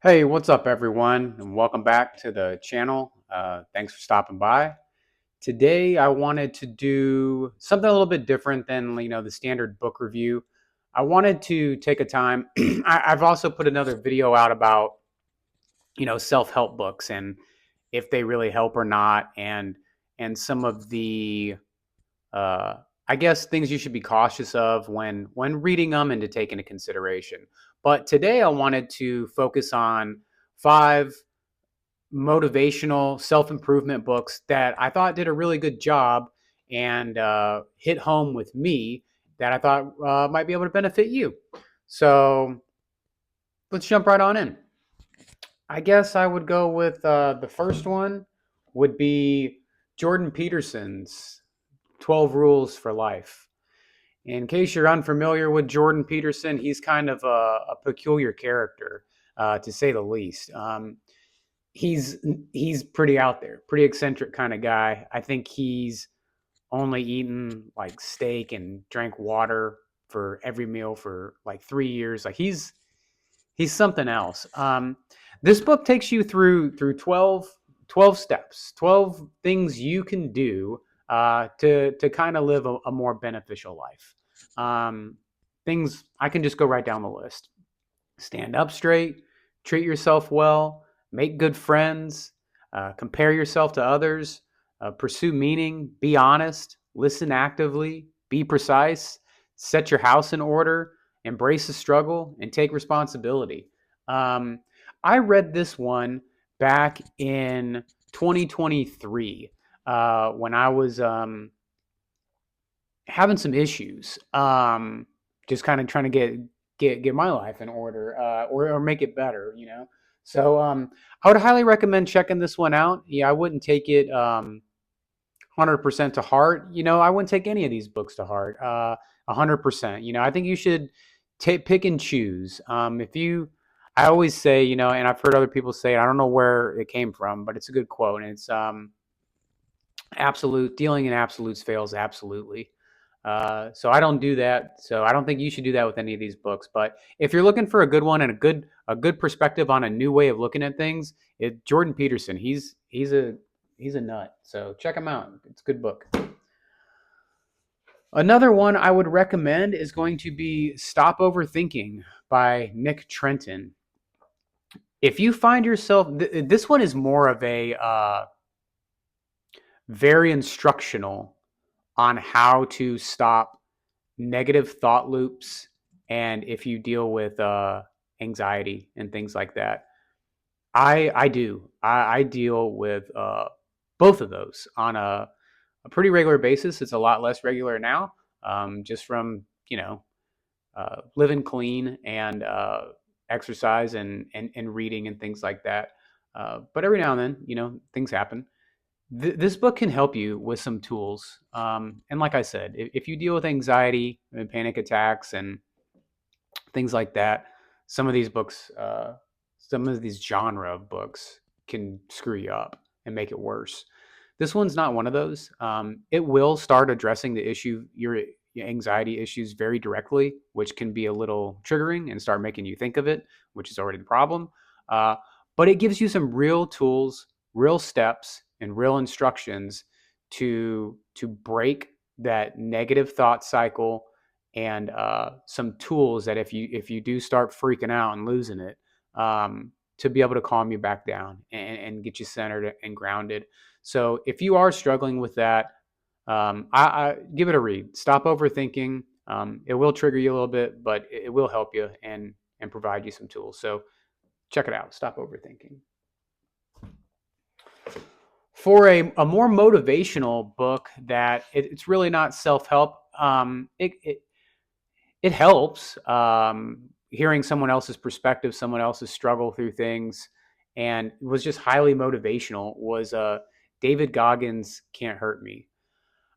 Hey, what's up, everyone, and welcome back to the channel. Thanks for stopping by. Today, I wanted to do something a little bit different than the standard book review. I wanted to take a time. I've also put another video out about self-help books and if they really help or not, and some of the uh, I guess things you should be cautious of when reading them and to take into consideration. But today, I wanted to focus on five motivational self improvement books that I thought did a really good job and hit home with me that I thought might be able to benefit you. So let's jump right on in. I guess I would go with the first one would be Jordan Peterson's 12 Rules for Life. In case you're unfamiliar with Jordan Peterson, he's kind of a peculiar character, to say the least. He's he's pretty out there, pretty eccentric kind of guy. I think he's only eaten like steak and drank water for every meal for like 3 years. Like he's something else. This book takes you through 12 steps, 12 things you can do to kind of live a more beneficial life. Um, Things I can just go right down the list. Stand up straight, treat yourself well, make good friends, compare yourself to others, pursue meaning, be honest, listen actively, be precise, set your house in order, embrace the struggle, and take responsibility. Um, I read this one back in 2023 when I was having some issues. Just kind of trying to get my life in order, or make it better, So I would highly recommend checking this one out. Yeah, I wouldn't take it 100% to heart. I wouldn't take any of these books to heart 100%. I think you should pick and choose. If you I always say, and I've heard other people say it, I don't know where it came from, but it's a good quote, and it's absolute dealing in absolutes fails absolutely. So I don't do that. So I don't think you should do that with any of these books. But if you're looking for a good one and a good perspective on a new way of looking at things, Jordan Peterson. He's a nut. So check him out. It's a good book. Another one I would recommend is going to be Stop Overthinking by Nick Trenton. If you find yourself, this one is more of a very instructional on how to stop negative thought loops and if you deal with anxiety and things like that. I deal with both of those on a pretty regular basis. It's a lot less regular now, just from living clean and exercise and reading and things like that. But every now and then, things happen. This book can help you with some tools. And like I said, if you deal with anxiety and panic attacks and things like that, some of these books, some of these genre of books can screw you up and make it worse. This one's not one of those. It will start addressing the issue, your anxiety issues very directly, which can be a little triggering and start making you think of it, which is already the problem. Uh, but it gives you some real tools, real steps, and real instructions to break that negative thought cycle and some tools that if you do start freaking out and losing it, to be able to calm you back down and get you centered and grounded. So if you are struggling with that, I give it a read. Stop overthinking. It will trigger you a little bit, but it will help you and provide you some tools. So check it out. Stop overthinking. For a more motivational book that it's really not self-help, it helps, hearing someone else's perspective, someone else's struggle through things, and it was just highly motivational. Was David Goggins' Can't Hurt Me.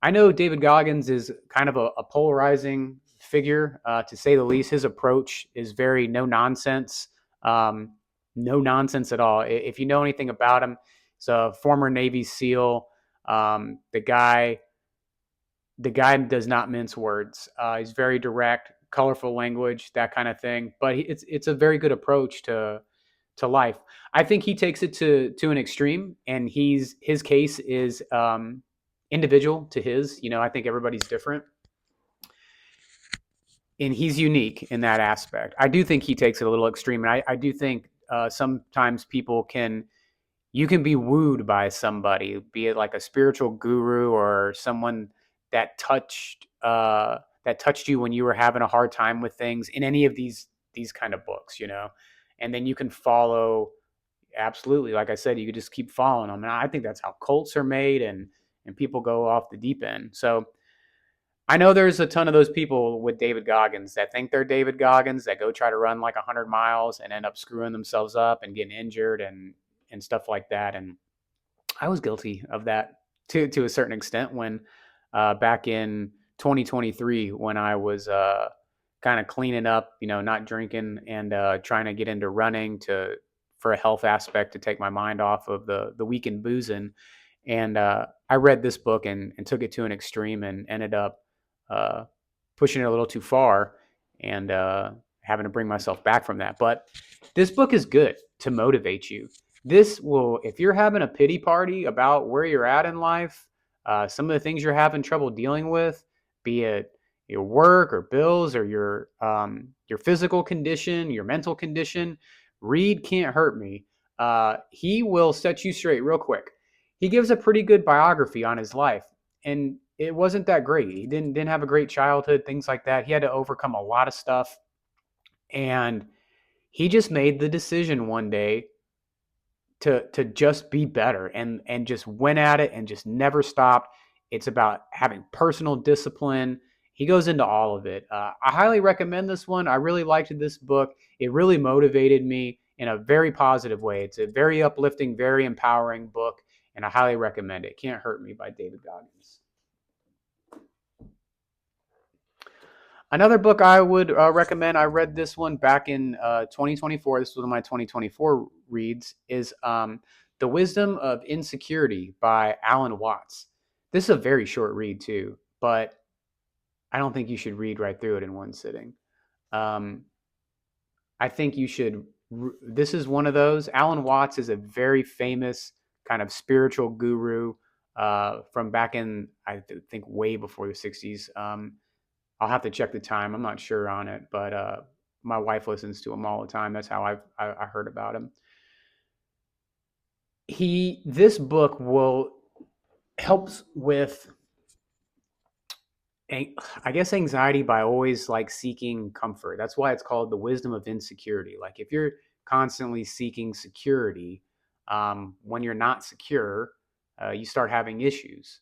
I know David Goggins is kind of a polarizing figure, to say the least. His approach is very no nonsense, no nonsense at all. If you know anything about him, he's a former Navy SEAL. The guy does not mince words. He's very direct, colorful language, that kind of thing. But it's a very good approach to to life. I think he takes it to an extreme, and his case is individual to his. I think everybody's different, and he's unique in that aspect. I do think he takes it a little extreme, and I do think sometimes people can you can be wooed by somebody, be it like a spiritual guru or someone that touched you when you were having a hard time with things in any of these kind of books. And then you can follow. Absolutely, like I said, you could just keep following them, and I think that's how cults are made, and people go off the deep end. So I know there's a ton of those people with David Goggins that think they're David Goggins that go try to run like 100 miles and end up screwing themselves up and getting injured and stuff like that. And I was guilty of that to a certain extent when back in 2023 when I was kind of cleaning up, not drinking and trying to get into running to for a health aspect to take my mind off of the weekend boozing. And I read this book and took it to an extreme and ended up uh, pushing it a little too far and having to bring myself back from that. But this book is good to motivate you. This will, if you're having a pity party about where you're at in life, some of the things you're having trouble dealing with, be it your work or bills or your physical condition, your mental condition, read Can't Hurt Me. He will set you straight real quick. He gives a pretty good biography on his life, and it wasn't that great. He didn't have a great childhood, things like that. He had to overcome a lot of stuff, and he just made the decision one day to just be better and just went at it and just never stopped. It's about having personal discipline. He goes into all of it. I highly recommend this one. I really liked this book. It really motivated me in a very positive way. It's a very uplifting, very empowering book, and I highly recommend it. Can't Hurt Me by David Goggins. Another book I would recommend, I read this one back in 2024. This was one of my 2024 reads, is The Wisdom of Insecurity by Alan Watts. This is a very short read, too, but I don't think you should read right through it in one sitting. Um, I think you should. This is one of those. Alan Watts is a very famous kind of spiritual guru from back in, I think, way before the 60s. I'll have to check the time. I'm not sure on it, but my wife listens to him all the time. That's how I heard about him. This book will helps with, I guess, anxiety by always like seeking comfort. That's why it's called The Wisdom of Insecurity. Like if you're constantly seeking security, when you're not secure, you start having issues.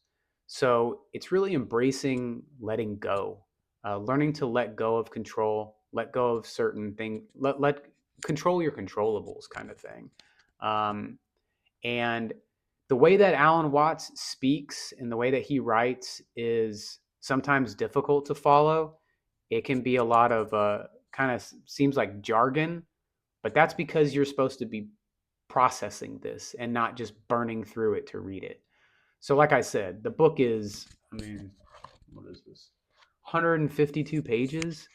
So it's really embracing letting go, learning to let go of control, let go of certain things, let control your controllables, kind of thing. Um, and the way that Alan Watts speaks and the way that he writes is sometimes difficult to follow. It can be a lot of kind of seems like jargon, but that's because you're supposed to be processing this and not just burning through it to read it. So, like I said, the book is, I mean, what is this? 152 pages,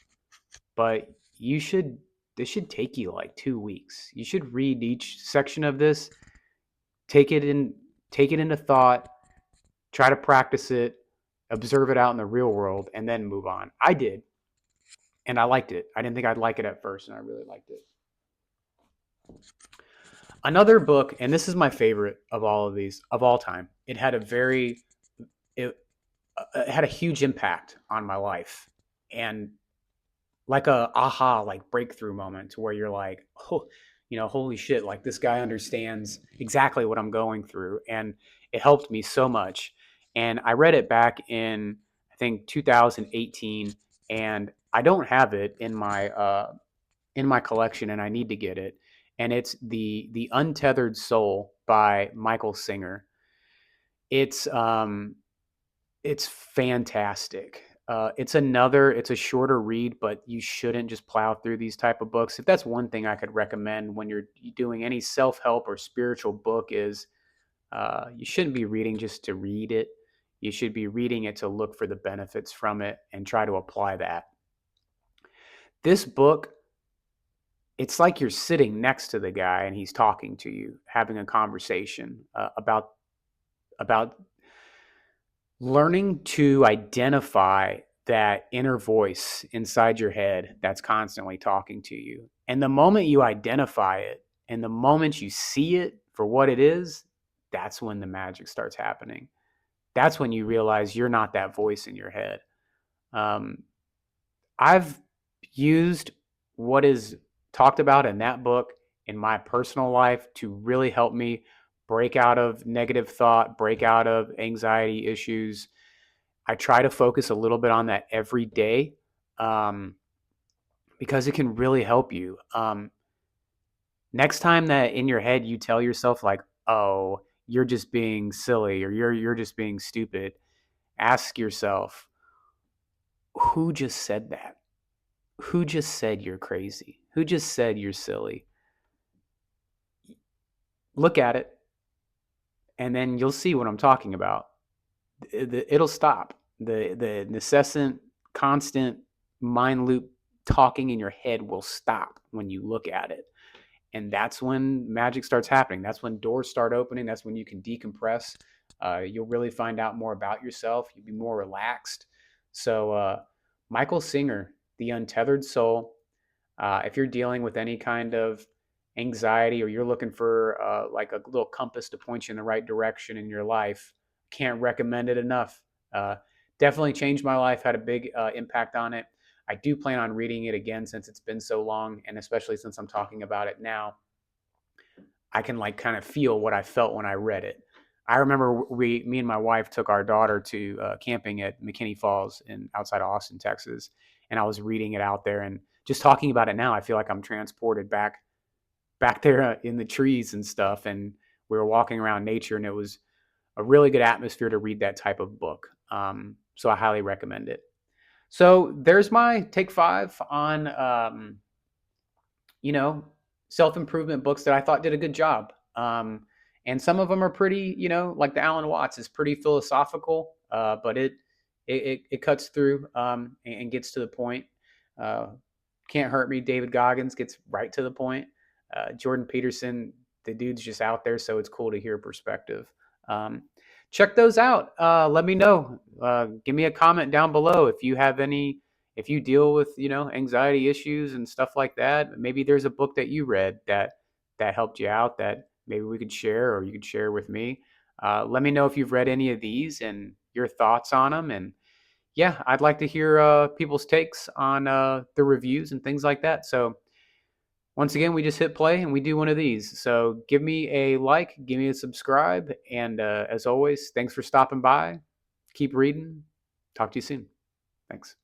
but this should take you like 2 weeks. You should read each section of this, take it in, take it into thought, try to practice it, observe it out in the real world, and then move on. I did, and I liked it. I didn't think I'd like it at first, and I really liked it. Another book, and this is my favorite of all of these of all time. It, it had a huge impact on my life, and like a aha, like breakthrough moment to where you're like, oh, holy shit, like this guy understands exactly what I'm going through, and it helped me so much. And I read it back in, I think, 2018, and I don't have it in my collection, and I need to get it. And it's the Untethered Soul by Michael Singer. It's um, it's fantastic. It's a shorter read, but you shouldn't just plow through these type of books. If that's one thing I could recommend when you're doing any self-help or spiritual book is you shouldn't be reading just to read it. You should be reading it to look for the benefits from it and try to apply that. This book it's like you're sitting next to the guy and he's talking to you, having a conversation about learning to identify that inner voice inside your head that's constantly talking to you. And the moment you identify it and the moment you see it for what it is, that's when the magic starts happening. That's when you realize you're not that voice in your head. Um, I've used what is talked about in that book in my personal life to really help me break out of negative thought, break out of anxiety issues. I try to focus a little bit on that every day, um, because it can really help you. Next time that in your head you tell yourself like, "Oh, you're just being silly," or "You're just being stupid," ask yourself, "Who just said that? Who just said you're crazy? Who just said you're silly?" Look at it, and then you'll see what I'm talking about. It'll stop. The incessant, constant mind loop talking in your head will stop when you look at it. And that's when magic starts happening. That's when doors start opening. That's when you can decompress. You'll really find out more about yourself. You'll be more relaxed. So, Michael Singer, The Untethered Soul. If you're dealing with any kind of anxiety or you're looking for like a little compass to point you in the right direction in your life, can't recommend it enough. Uh, Definitely changed my life, had a big impact on it. I do plan on reading it again since it's been so long, and especially since I'm talking about it now, I can like kind of feel what I felt when I read it. I remember me and my wife took our daughter to camping at McKinney Falls in outside of Austin, Texas, and I was reading it out there and just talking about it now. I feel like I'm transported back there in the trees and stuff, and we were walking around nature, and it was a really good atmosphere to read that type of book. So I highly recommend it. So there's my take 5 on you know, self improvement books that I thought did a good job. And some of them are pretty, like the Alan Watts is pretty philosophical, but it cuts through and gets to the point. Uh, Can't Hurt Me, David Goggins gets right to the point. Jordan Peterson, the dude's just out there, so it's cool to hear perspective. Um, Check those out. Let me know. Give me a comment down below if you have any, if you deal with anxiety issues and stuff like that. Maybe there's a book that you read that helped you out that maybe we could share or you could share with me. Let me know if you've read any of these and your thoughts on them. And yeah, I'd like to hear people's takes on the reviews and things like that. So once again, we just hit play and we do one of these. So give me a like, give me a subscribe, and as always, thanks for stopping by. Keep reading. Talk to you soon. Thanks.